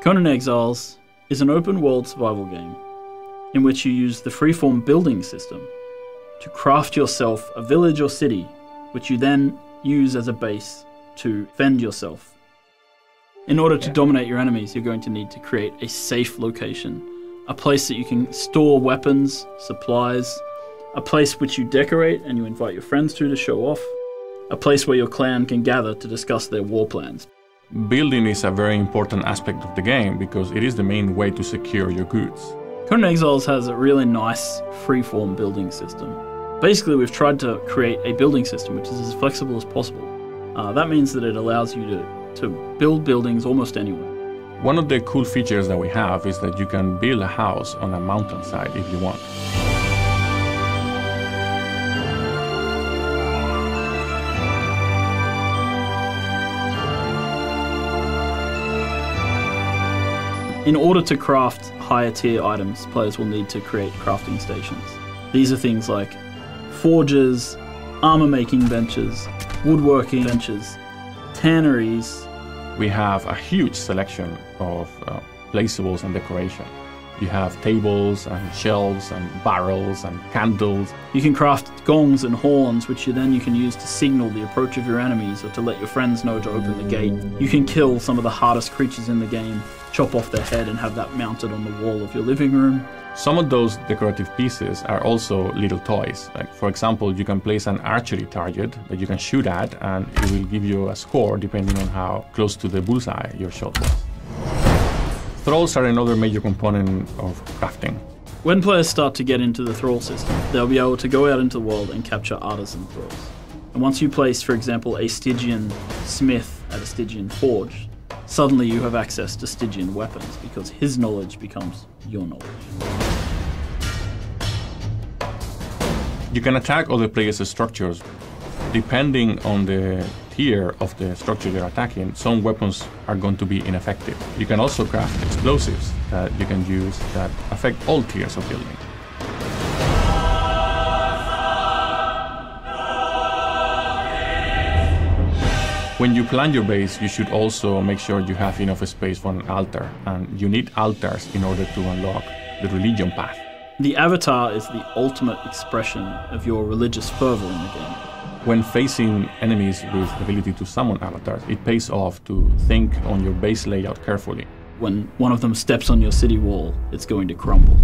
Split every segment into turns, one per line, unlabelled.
Conan Exiles is an open-world survival game in which you use the freeform building system to craft yourself a village or city, which you then use as a base to defend yourself. In order to dominate your enemies, you're going to need to create a safe location, a place that you can store weapons, supplies, a place which you decorate and you invite your friends to show off, a place where your clan can gather to discuss their war plans.
Building is a very important aspect of the game because it is the main way to secure your goods.
Conan Exiles has a really nice freeform building system. Basically, we've tried to create a building system which is as flexible as possible. That means that it allows you to build buildings almost anywhere.
One of the cool features that we have is that you can build a house on a mountainside if you want.
In order to craft higher tier items, players will need to create crafting stations. These are things like forges, armor making benches, woodworking benches, tanneries.
We have a huge selection of placeables and decoration. You have tables and shelves and barrels and candles.
You can craft gongs and horns, which you can use to signal the approach of your enemies or to let your friends know to open the gate. You can kill some of the hardest creatures in the game, chop off their head and have that mounted on the wall of your living room.
Some of those decorative pieces are also little toys. Like, for example, you can place an archery target that you can shoot at and it will give you a score depending on how close to the bullseye your shot was. Thralls are another major component of crafting.
When players start to get into the thrall system, they'll be able to go out into the world and capture artisan thralls. And once you place, for example, a Stygian smith at a Stygian forge, suddenly you have access to Stygian weapons because his knowledge becomes your knowledge.
You can attack other players' structures. Depending on the tier of the structure you're attacking, some weapons are going to be ineffective. You can also craft explosives that you can use that affect all tiers of building. When you plan your base, you should also make sure you have enough space for an altar, and you need altars in order to unlock the religion path.
The avatar is the ultimate expression of your religious fervor in the game.
When facing enemies with the ability to summon avatars, it pays off to think on your base layout carefully.
When one of them steps on your city wall, it's going to crumble.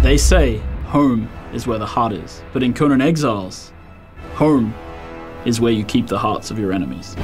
They say home is where the heart is, but in Conan Exiles, home is where you keep the hearts of your enemies.